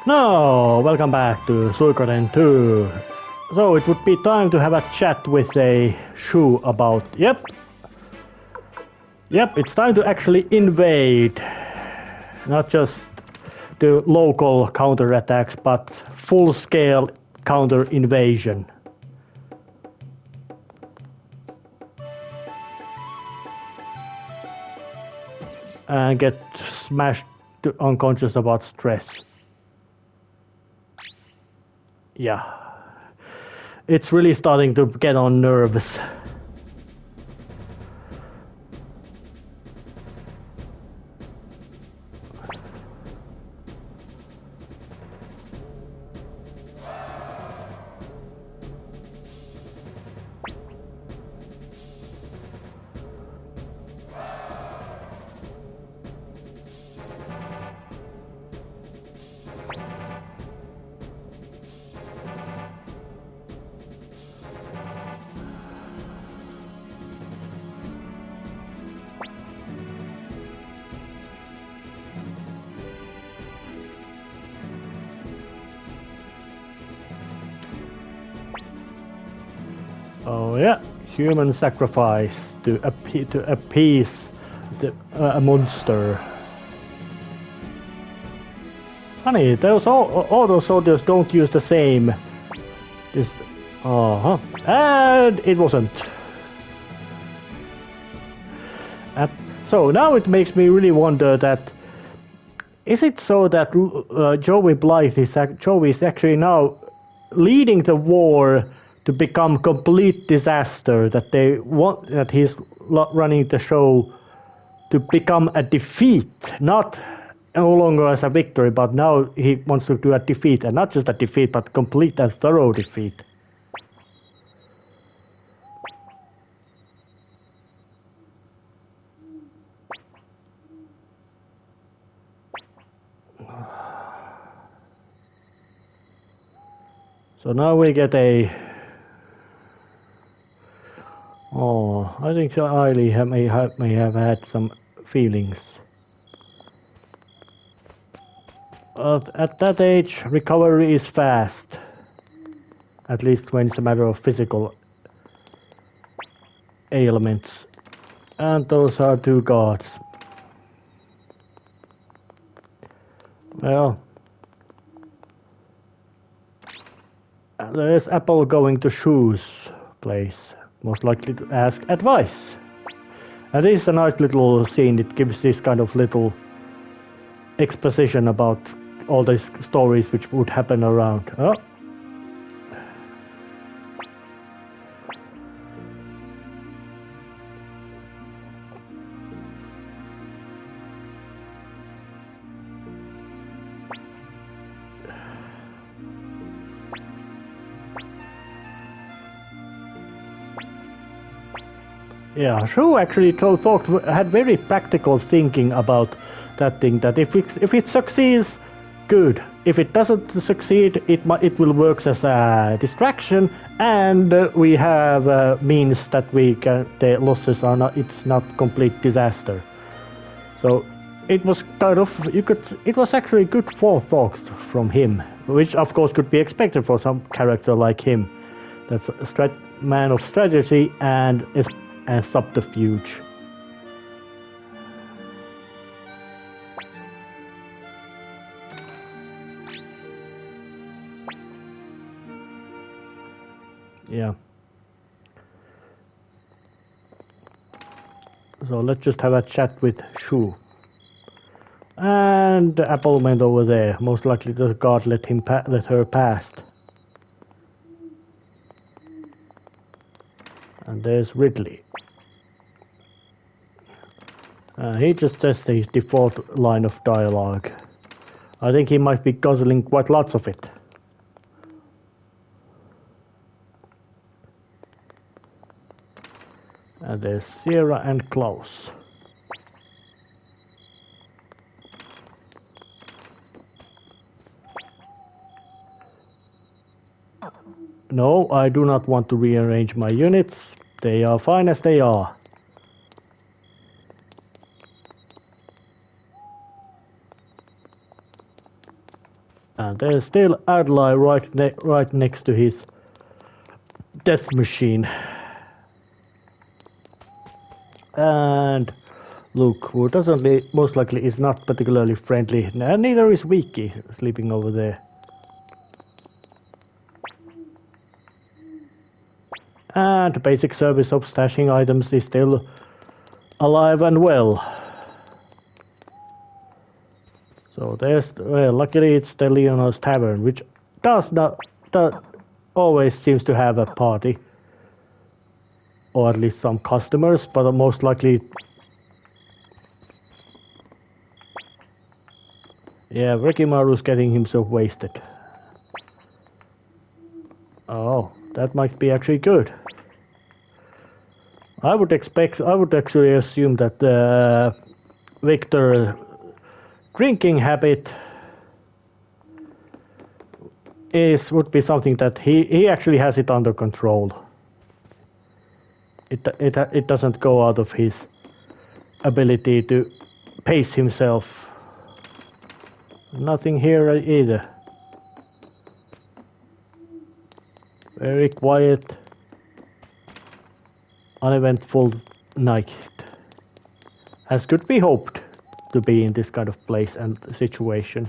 No, welcome back to Suikoden 2. So it would be time to have a chat with a Shu about... Yep, it's time to actually invade. Not just the local counterattacks, but full-scale counter-invasion. And get smashed to unconscious about stress. Yeah. It's really starting to get on nerves. Oh yeah, human sacrifice to appease a monster. Funny, those all those soldiers don't use the same. And it wasn't. So now it makes me really wonder that is it so that Joey is actually now leading the war to become complete disaster, that he's running the show to become a defeat, not no longer as a victory, but now he wants to do a defeat, and not just a defeat, but complete and thorough defeat. So now we get a... Oh, I think Ailey may have had some feelings. At that age, recovery is fast. At least when it's a matter of physical ailments. And those are two gods. Well, there's Apple going to Shu's place. Most likely to ask advice. And this is a nice little scene. It gives this kind of little exposition about all these stories which would happen around. Oh. Yeah, Shu actually had very practical thinking about that thing. That if it succeeds, good. If it doesn't succeed, it will work as a distraction, and we have means that the losses are not. It's not complete disaster. So it was kind of It was actually good forethought from him, which of course could be expected for some character like him. That's a man of strategy and subterfuge. Yeah. So let's just have a chat with Shu. And the Apple went over there. Most likely the guard let her past. And there's Ridley. He just says his default line of dialogue. I think he might be guzzling quite lots of it. And there's Sierra and Klaus. No, I do not want to rearrange my units. They are fine as they are. And there's still Adlai right next to his death machine. And Luke, who most likely is not particularly friendly, and neither is Wiki, sleeping over there. And the basic service of stashing items is still alive and well. So luckily it's the Leonard's Tavern, which always seems to have a party. Or at least some customers, but most likely... Yeah, Rekimaru's getting himself wasted. Oh, that might be actually good. I would actually assume that Victor's drinking habit would be something that he actually has it under control. It doesn't go out of his ability to pace himself. Nothing here either. Very quiet, uneventful night, as could be hoped to be in this kind of place and situation.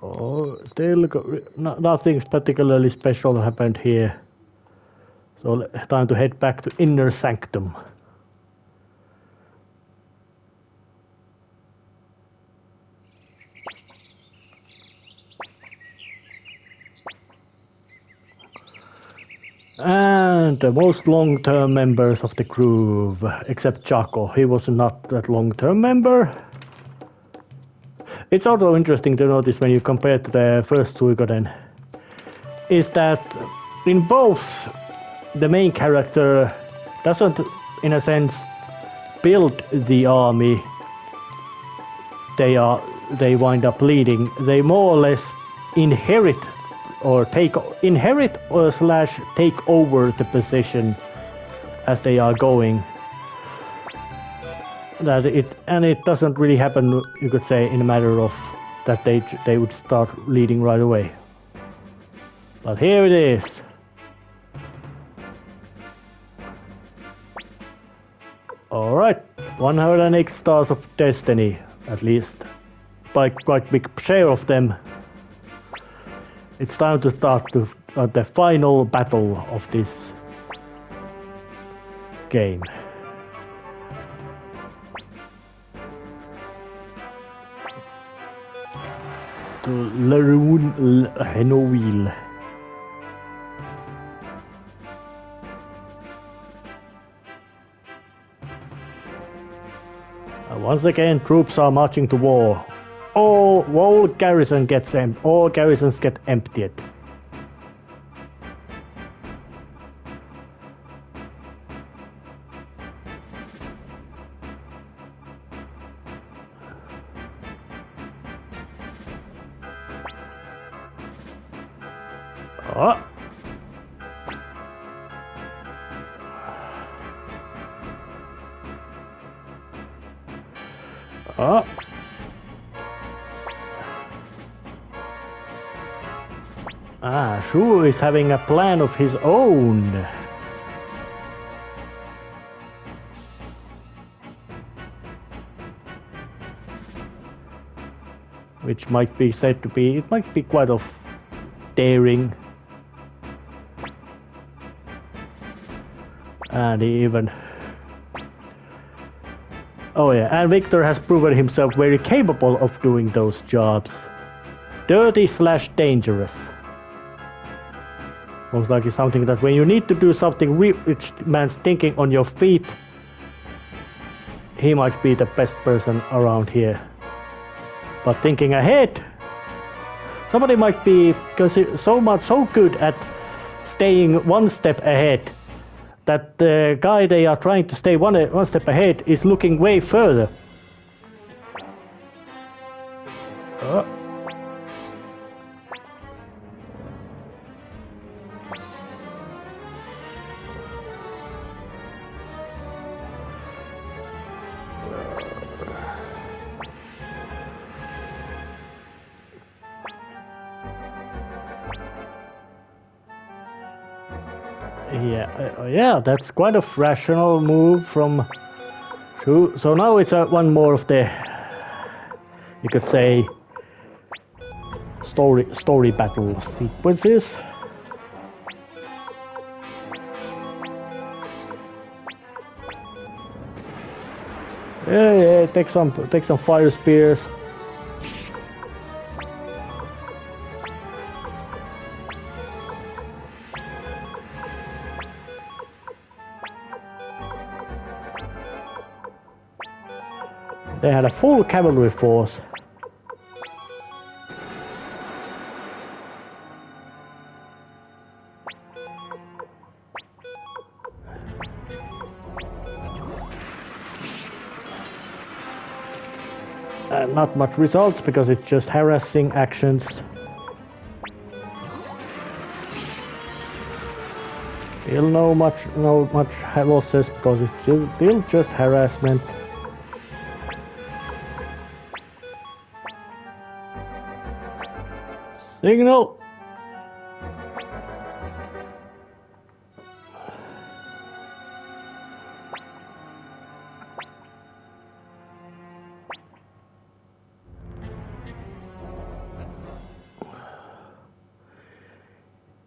Oh, still nothing particularly special happened here. So time to head back to Inner Sanctum. And the most long-term members of the crew, except Chaco. He was not that long-term member. It's also interesting to notice when you compare to the first Suikoden, is that in both the main character doesn't, in a sense, build the army they wind up leading. They more or less inherit slash take over the position as they are going. It doesn't really happen, you could say, in a matter of that they would start leading right away. But here it is. Alright, 108 stars of destiny, at least. By quite big share of them. It's time to start the final battle of this game. To Laroon Henoil. Once again, troops are marching to war. All garrisons get emptied. Shu is having a plan of his own. Which might be said to be, it might be quite of daring. And even... Oh yeah, and Victor has proven himself very capable of doing those jobs. Dirty slash dangerous. Most likely something that when you need to do something which man's thinking on your feet, he might be the best person around here. But thinking ahead, somebody might be so good at staying one step ahead that the guy they are trying to stay one step ahead is looking way further. Yeah, that's quite a rational move from Shu. So now it's one more of the, you could say, story battle sequences. Yeah, take some fire spears. They had a full cavalry force. Not much results because it's just harassing actions. Still no much losses because it's still just harassment. Signal!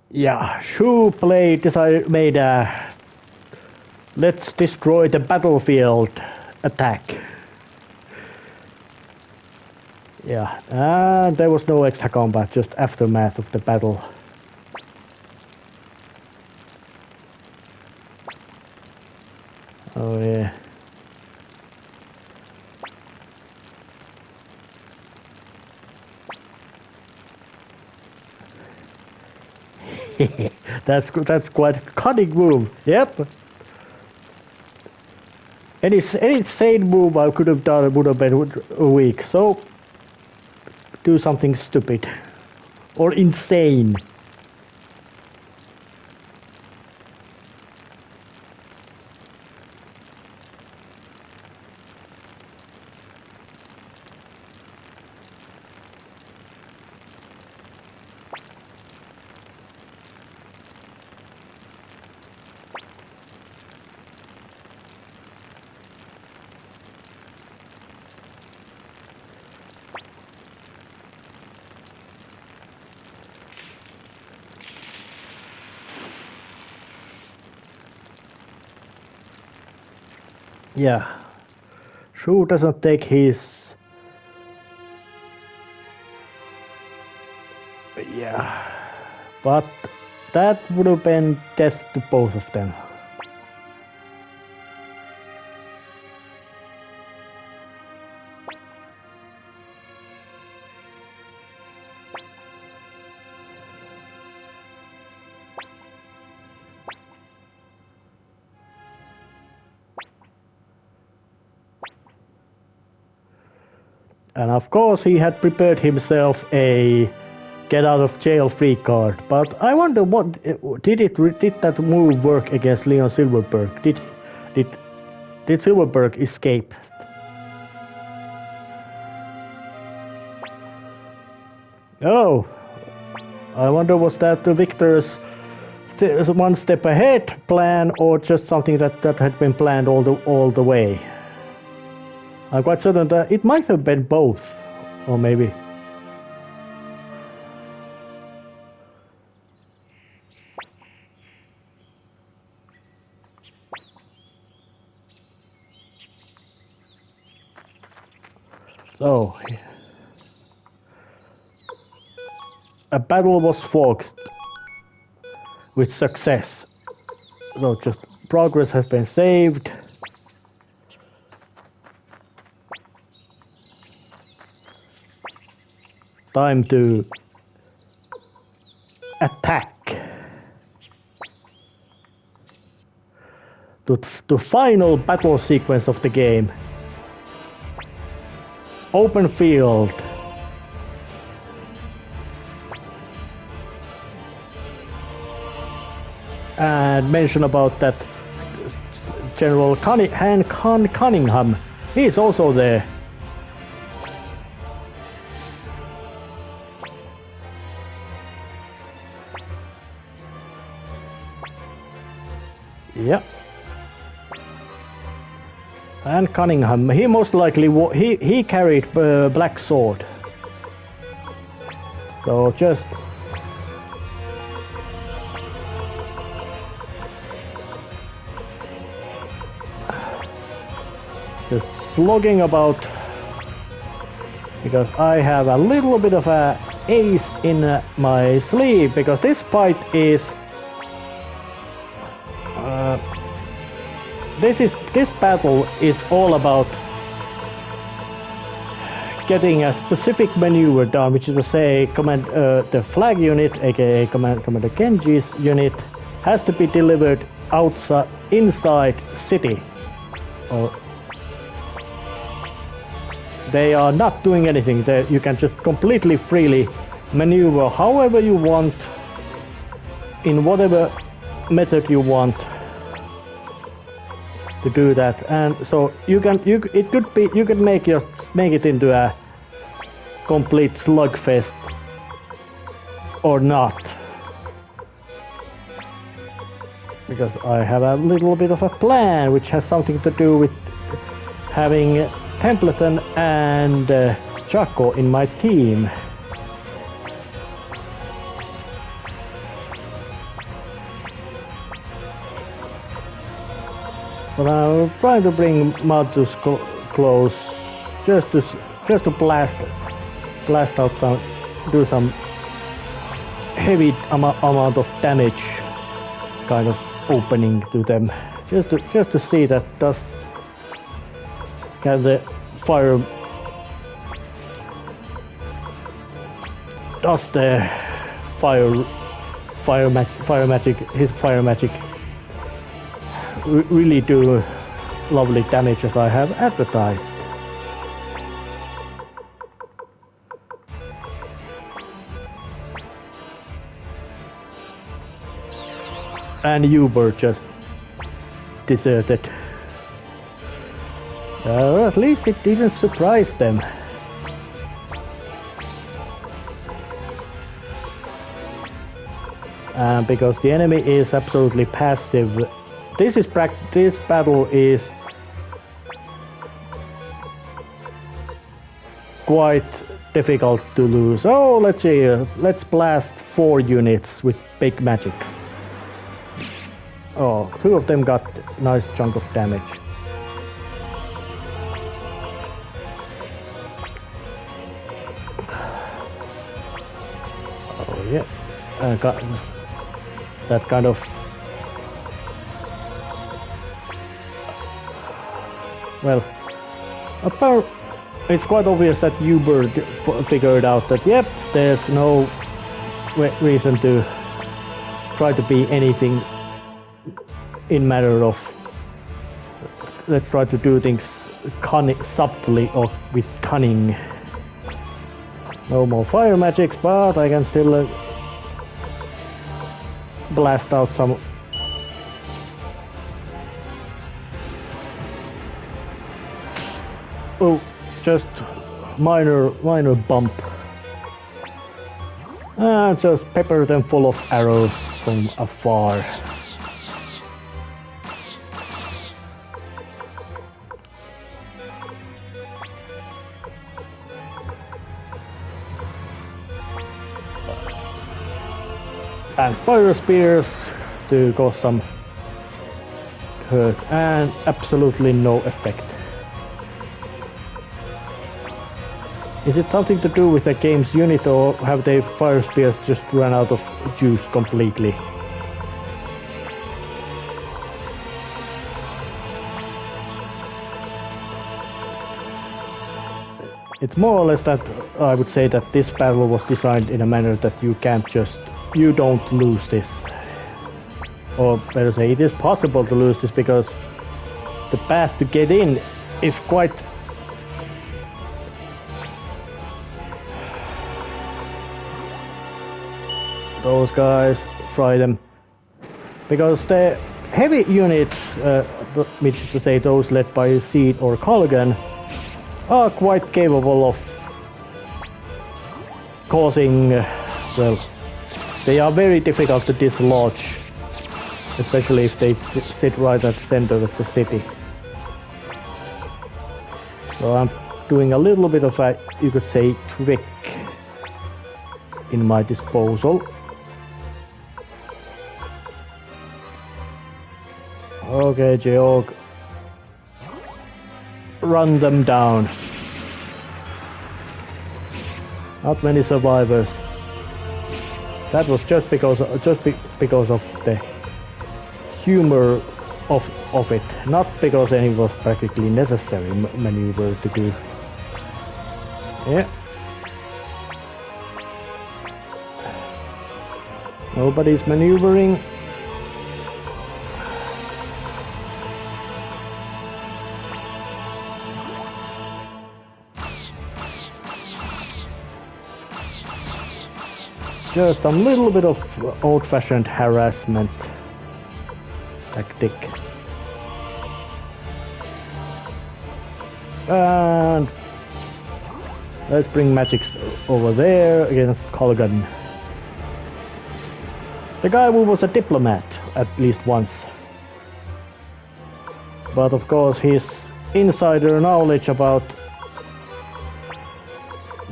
Yeah, Shu made a let's destroy the battlefield attack. Yeah, and there was no extra combat, just aftermath of the battle. Oh yeah. that's quite a cunning move. Yep. Any sane move I could have done would have been weak. So do something stupid or insane. Yeah, Shu doesn't take his. Yeah, but that would have been death to both of them. And of course he had prepared himself a get out of jail free card. But I wonder what did that move work against Leon Silverberg? Did Silverberg escape? Oh, I wonder was that the victor's one step ahead plan or just something that had been planned all the way? I'm quite certain that it might have been both, or maybe. So, a battle was fought with success. So just progress has been saved. Time to attack. to final battle sequence of the game. Open field. And mention about that General Cunningham. He's also there. Yep. And Cunningham, he most likely he carried black sword. So just slogging about, because I have a little bit of a ace in my sleeve, because this fight is this battle is all about getting a specific maneuver done, which is to say, the flag unit, aka Commander Genji's unit, has to be delivered inside city. Or they are not doing anything. You can just completely freely maneuver however you want, in whatever method you want to do that. And so you can make it into a complete slugfest or not, because I have a little bit of a plan which has something to do with having Templeton and Chaco in my team. But I'm trying to bring Matsus close, just to blast out do some heavy amount of damage, kind of opening to them, just to see that can the fire magic, his fire magic really do lovely damage as I have advertised. And Uber just deserted. At least it didn't surprise them. Because the enemy is absolutely passive. This battle is quite difficult to lose. Oh, let's see. Let's blast 4 units with big magics. Oh, 2 of them got a nice chunk of damage. Oh yeah, got that kind of. Well, it's quite obvious that Uber figured out that yep, there's no reason to try to be anything in matter of, let's try to do things subtly or with cunning. No more fire magics, but I can still blast out some. Oh, just minor bump. And just pepper them full of arrows from afar. And fire spears to cause some hurt, and absolutely no effect. Is it something to do with the game's unit, or have the fire spears just run out of juice completely? It's more or less that I would say that this battle was designed in a manner that you don't lose this. or better say, it is possible to lose this because the path to get in is quite... Those guys, fry them. Because the heavy units, which to say those led by Seed or Colgan, are quite capable of causing, well, they are very difficult to dislodge, especially if they sit right at the center of the city. So I'm doing a little bit of a, you could say, trick in my disposal. Okay, Georg. Run them down. Not many survivors. That was just because of the humor of it, not because any was practically necessary maneuver to do. Yeah. Nobody's maneuvering. Just some little bit of old-fashioned harassment tactic. And let's bring magics over there against Colgan. The guy who was a diplomat at least once. But of course his insider knowledge about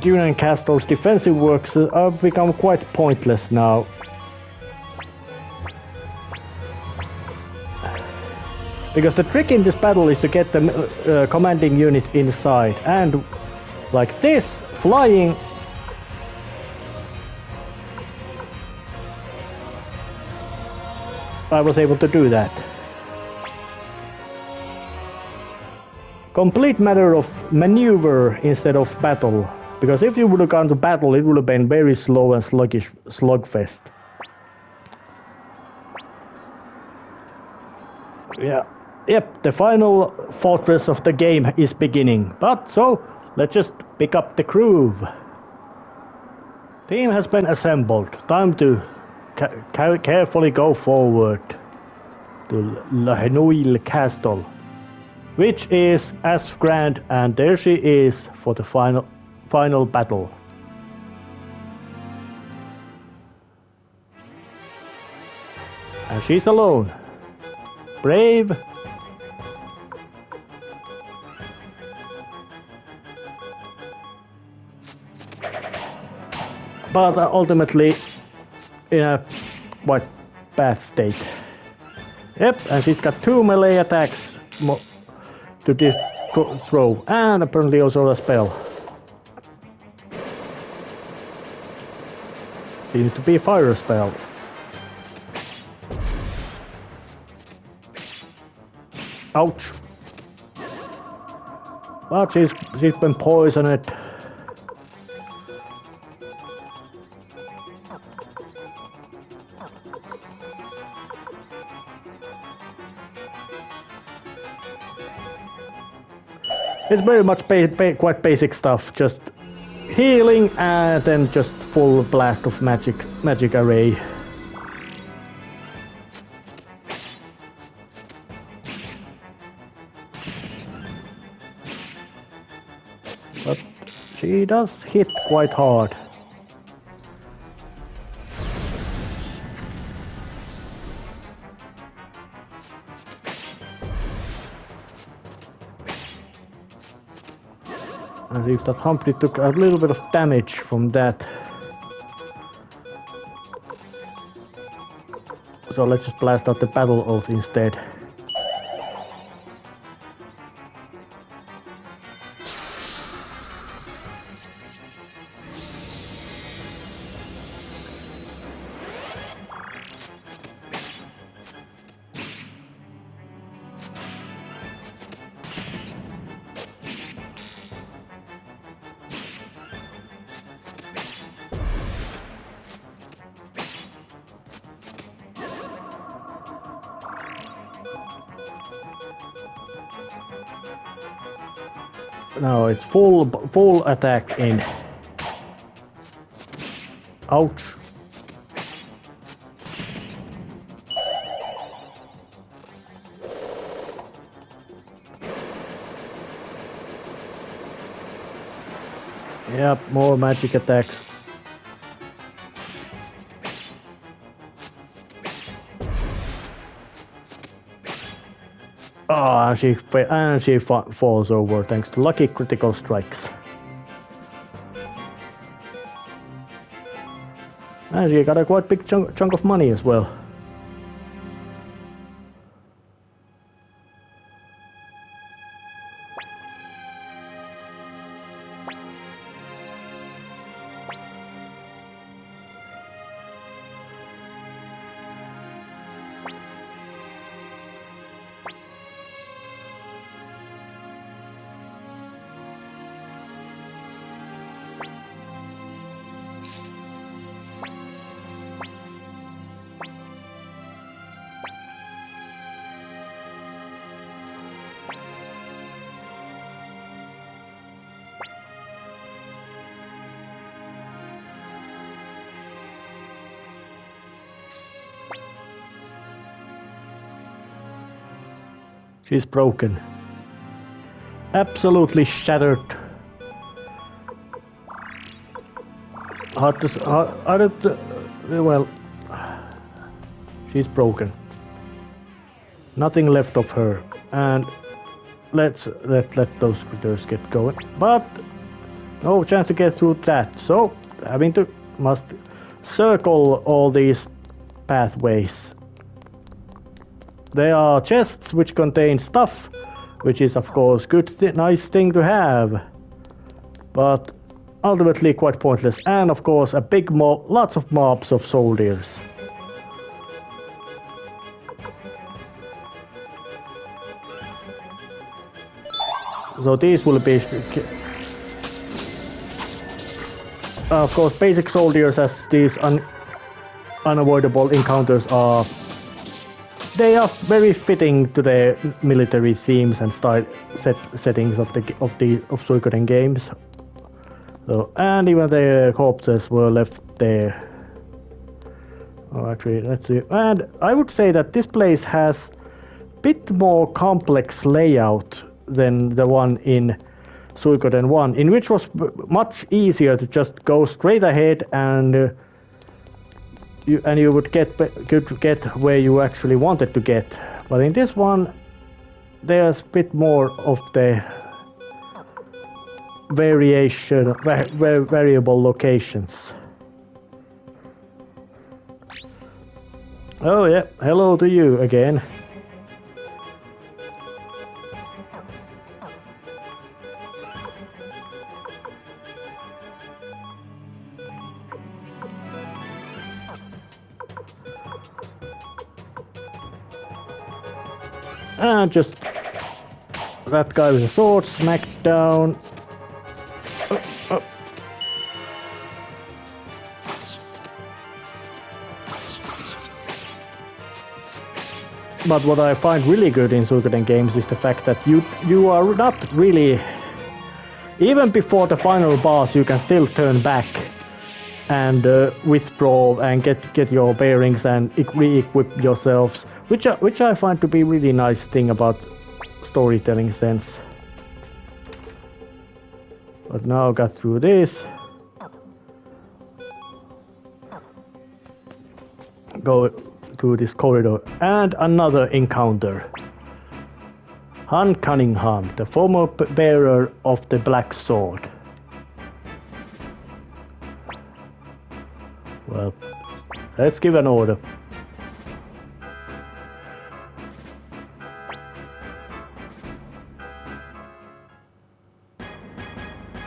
Dunan Castle's defensive works have become quite pointless now. Because the trick in this battle is to get the commanding unit inside, and like this, flying I was able to do that. Complete matter of maneuver instead of battle. Because if you would have gone to battle, it would have been very slow and sluggish slugfest. Yeah. Yep, the final fortress of the game is beginning. But so, let's just pick up the groove. Team has been assembled. Time to carefully go forward to La Henouille Castle, which is as grand, and there she is for the final battle. And she's alone. Brave. But ultimately in a quite bad state. Yep, and she's got 2 melee attacks to throw, and apparently also a spell. Seems to be a fire spell. Ouch. But she's been poisoned. It's very much quite basic stuff, just healing and then just full blast of magic array. But she does hit quite hard. As if that Humphrey took a little bit of damage from that. So let's just blast out the battle oath instead. Now it's full attack in. Ouch. Yep, more magic attacks. Ah, she falls over thanks to lucky critical strikes. And she got a quite big chunk of money as well. She's broken. Absolutely shattered. Well, she's broken. Nothing left of her. And let those critters get going. But no chance to get through that. So must circle all these pathways. There are chests which contain stuff, which is of course nice thing to have, but ultimately quite pointless. And of course a big lots of mobs of soldiers. So these will be, of course, basic soldiers, as these unavoidable encounters are. They are very fitting to the military themes and settings of Suikoden games. So, and even the corpses were left there. Oh, actually, let's see. And I would say that this place has a bit more complex layout than the one in Suikoden 1, in which was much easier to just go straight ahead and. You would get where you actually wanted to get, but in this one, there's a bit more of the variable locations. Oh yeah, hello to you again. And just that guy with a sword smacked down. Oh. But what I find really good in Suikoden games is the fact that you are not really, even before the final boss, you can still turn back and withdraw and get your bearings and re-equip yourselves. Which I find to be really nice thing about storytelling sense. But now got through this. Go through this corridor and another encounter. Han Cunningham, the former bearer of the Black Sword. Well, let's give an order.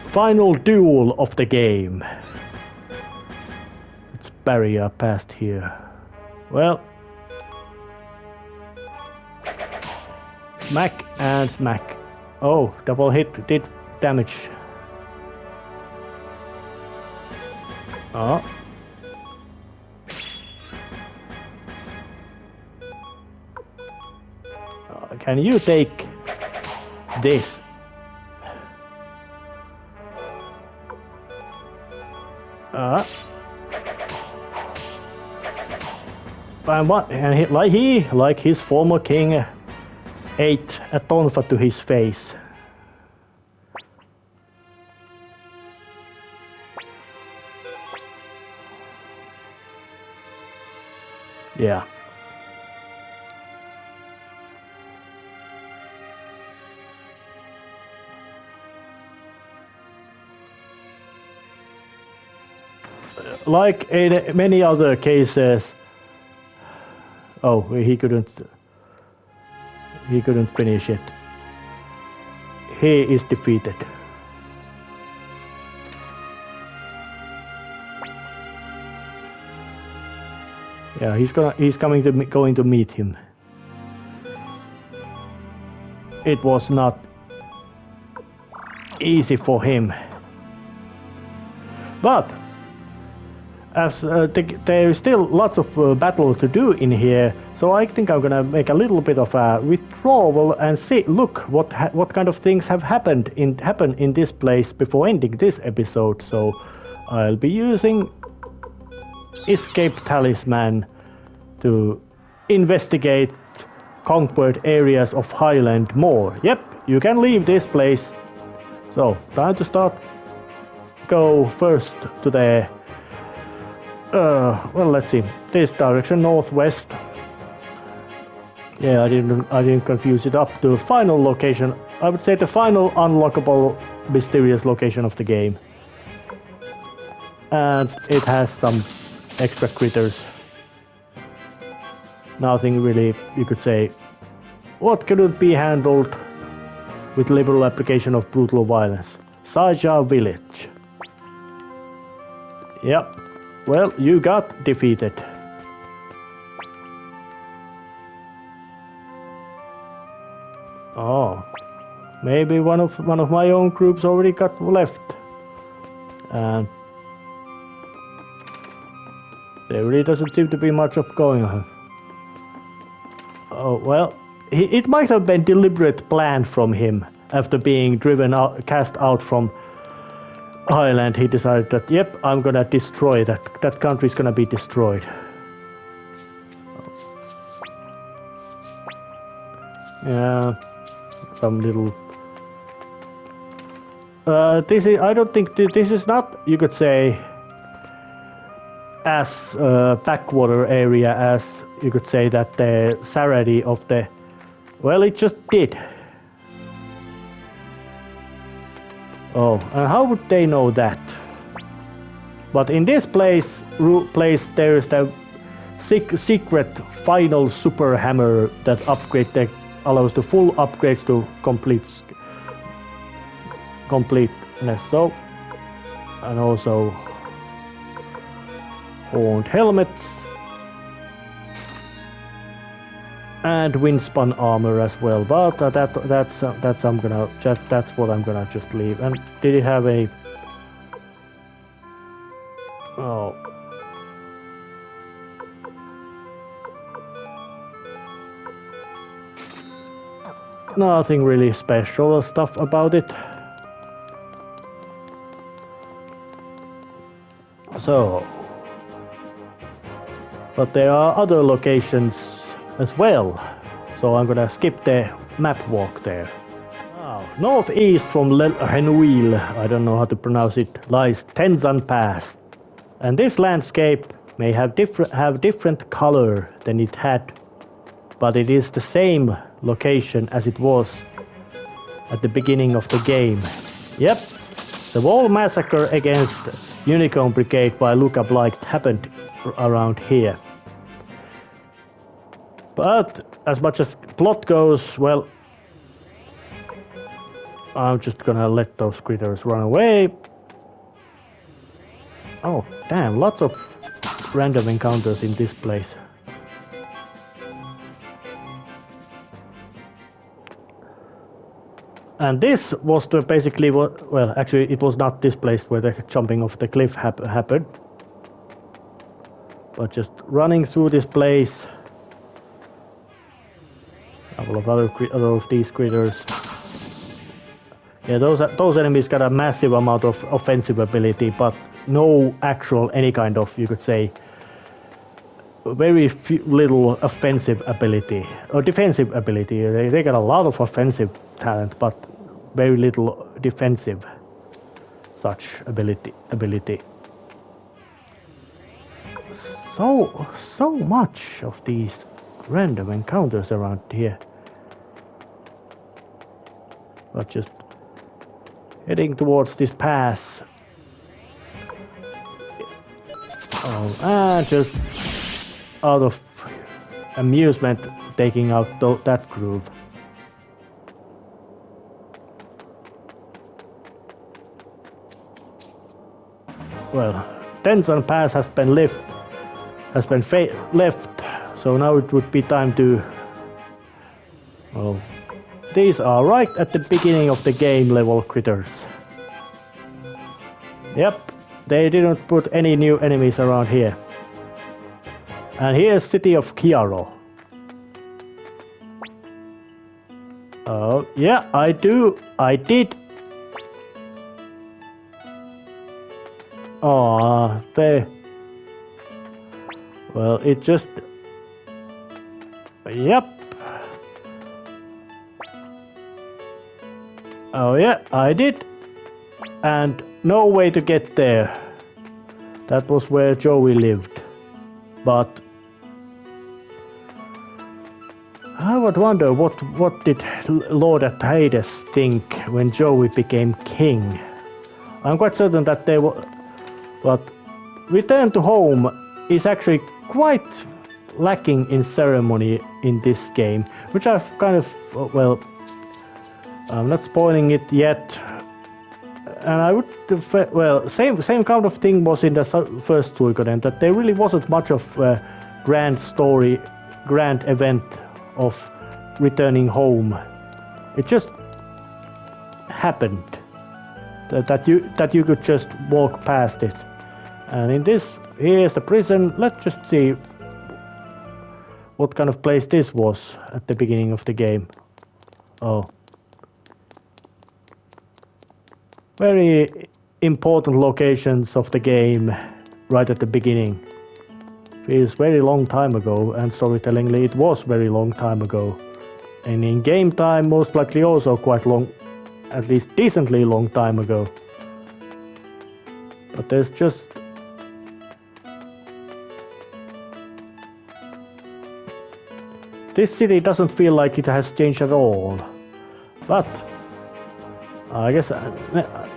Final duel of the game. It's barrier past here. Well, smack and smack. Oh, double hit did damage. Oh. and you take this. Like his former king, ate a tonfa to his face. Yeah. Like in many other cases, oh, he couldn't finish it. He is defeated. Yeah, he's going to meet him. It was not easy for him, but as there is still lots of battle to do in here, so I think I'm gonna make a little bit of a withdrawal and look what kind of things have happened in this place before ending this episode. So I'll be using Escape Talisman to investigate conquered areas of Highland more. Yep, you can leave this place. So time to start. Go first to the well, let's see, this direction, northwest. Yeah, I didn't confuse it up to final location. I would say the final unlockable mysterious location of the game. And it has some extra critters. Nothing really, you could say, what couldn't be handled with liberal application of brutal violence. Saja village. Yep. Well, you got defeated. Oh, maybe one of my own groups already got left, and there really doesn't seem to be much of going on. Oh well, it might have been deliberate plan from him. After being cast out from Highland, he decided that, yep, I'm gonna destroy that country's gonna be destroyed. Yeah, some little. I don't think this is not, you could say, as backwater area as you could say that the Saradi of the. Well, it just did. Oh, and how would they know that? But in this place there is the secret final super hammer that allows the full upgrades to completeness. So, and also horned helmets and windspun armor as well, but that's what I'm gonna just leave. And did it have a? Oh, nothing really special stuff about it. So, but there are other locations as well, so I'm gonna skip the map walk there. Now, northeast from Renouil, I don't know how to pronounce it, lies Tenzan Pass, and this landscape may have different color than it had, but it is the same location as it was at the beginning of the game. Yep, the wall massacre against Unicorn Brigade by Luca Blight happened around here. But as much as plot goes, well, I'm just gonna let those critters run away. Oh, damn, lots of random encounters in this place. And this was basically what, well, actually it was not this place where the jumping off the cliff happened. But just running through this place. couple of other of these critters. Yeah, those enemies got a massive amount of offensive ability, but no actual any kind of, you could say, very little offensive ability or defensive ability. They got a lot of offensive talent, but very little defensive such ability. So much of these random encounters around here. But just heading towards this pass. Oh, and just out of amusement taking out that groove. Well, Tenson Pass has been left, so now it would be time to. Well, these are right at the beginning of the game level critters. Yep, they didn't put any new enemies around here. And here's City of Kiaro. Oh, yeah, I did. Oh, well, it just... Yep. Oh yeah, I did. And no way to get there. That was where Joey lived. But... I would wonder what did Lord Atreides think when Joey became king. I'm quite certain that they were... But Return to Home is actually quite lacking in ceremony in this game, which I've kind of, well, I'm not spoiling it yet. And I would, well, same kind of thing was in the first Suikoden, that there really wasn't much of a grand story, grand event of returning home. It just happened that you could just walk past it. And in this, here's the prison. Let's just see what kind of place this was at the beginning of the game. Oh. Very important locations of the game right at the beginning. Feels very long time ago, and storytellingly it was very long time ago. And in game time, most likely also quite long, at least decently long time ago. But there's just... This city doesn't feel like it has changed at all. But I guess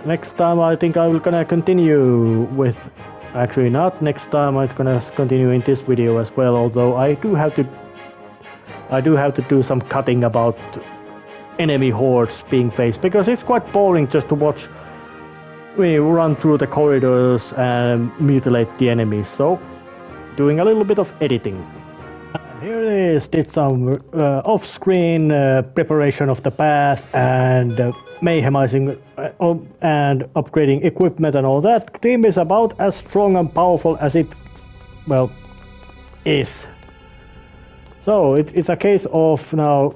next time I think I will gonna continue with... Actually not next time, I'm gonna continue in this video as well, although I do have to do some cutting about enemy hordes being faced, because it's quite boring just to watch me run through the corridors and mutilate the enemies, so doing a little bit of editing. Here it is, did some off-screen preparation of the path and mayhemizing and upgrading equipment and all that. Team is about as strong and powerful as it, well, is. So it's a case of now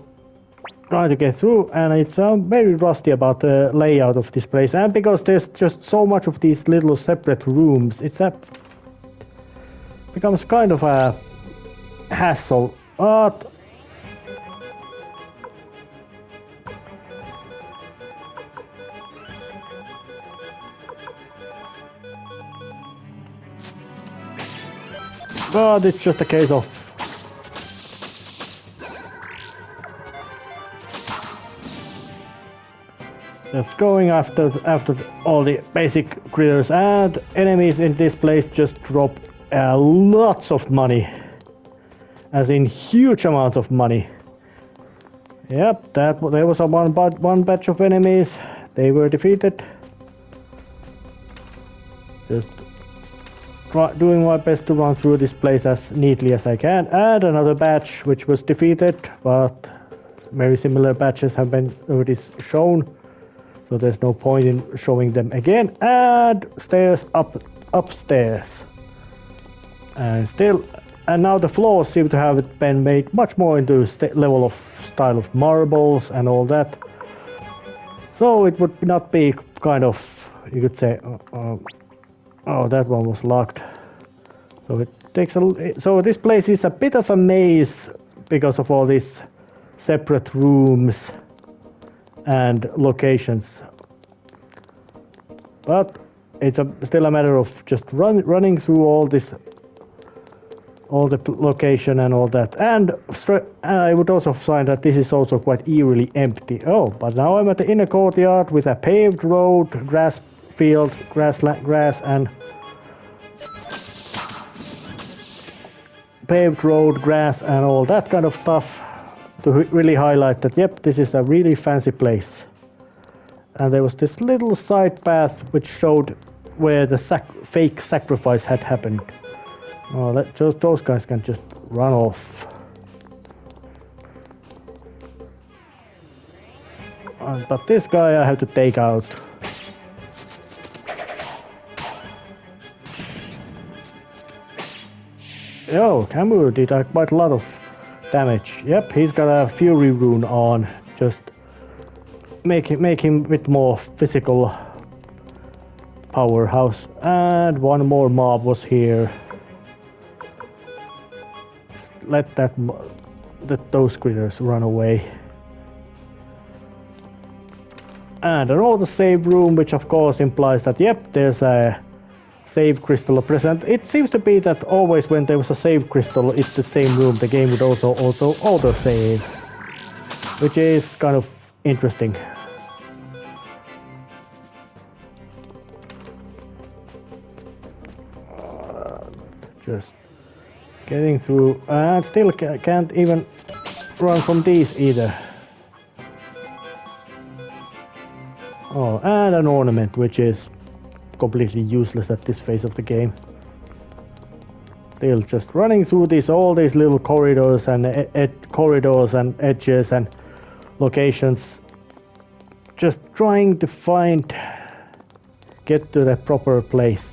trying to get through, and it's very rusty about the layout of this place. And because there's just so much of these little separate rooms, becomes kind of a hassle, but it's just a case of just going after all the basic critters, and enemies in this place just drop lots of money. As in huge amounts of money. Yep, there was one batch of enemies. They were defeated. Just doing my best to run through this place as neatly as I can. And another batch which was defeated, but very similar batches have been already shown, so there's no point in showing them again. And stairs upstairs. And still. And now the floors seem to have been made much more into level of style of marbles and all that. So it would not be kind of, you could say, oh, that one was locked. So it takes so this place is a bit of a maze because of all these separate rooms and locations. But it's still a matter of just running through all the location and all that. And I would also find that this is also quite eerily empty. Oh, but now I'm at the inner courtyard with a paved road, grass field, grass and paved road, grass and all that kind of stuff to really highlight that, yep, this is a really fancy place. And there was this little side path which showed where the fake sacrifice had happened. Oh, those guys can just run off. But this guy I have to take out. Yo, Camus did quite a lot of damage. Yep, he's got a Fury rune on. Just make him a bit more physical powerhouse. And one more mob was here. Let those critters run away. And another save room, which of course implies that, yep, there's a save crystal present. It seems to be that always when there was a save crystal, it's the same room, the game would also auto save, which is kind of interesting. Just getting through, and still can't even run from these either. Oh, and an ornament, which is completely useless at this phase of the game. Still just running through all these little corridors and edges and locations, just trying to get to the proper place.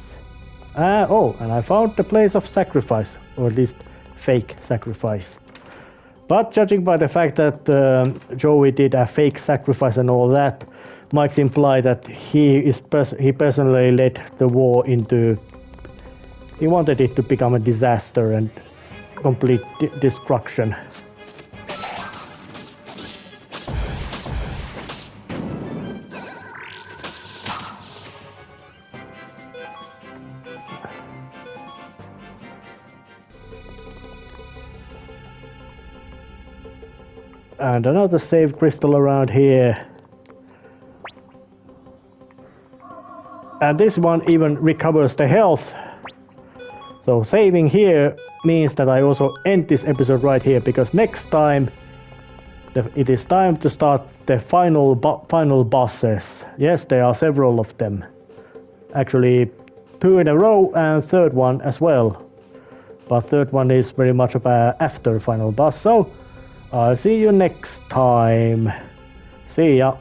Oh, and I found the place of sacrifice, or at least fake sacrifice. But judging by the fact that Joey did a fake sacrifice and all that, might imply that he personally led the war into. He wanted it to become a disaster and complete destruction. And another save crystal around here. And this one even recovers the health. So saving here means that I also end this episode right here, because next time it is time to start the final bosses. Yes, there are several of them. Actually 2 in a row and third one as well. But third one is very much of a after final boss. So I'll see you next time. See ya.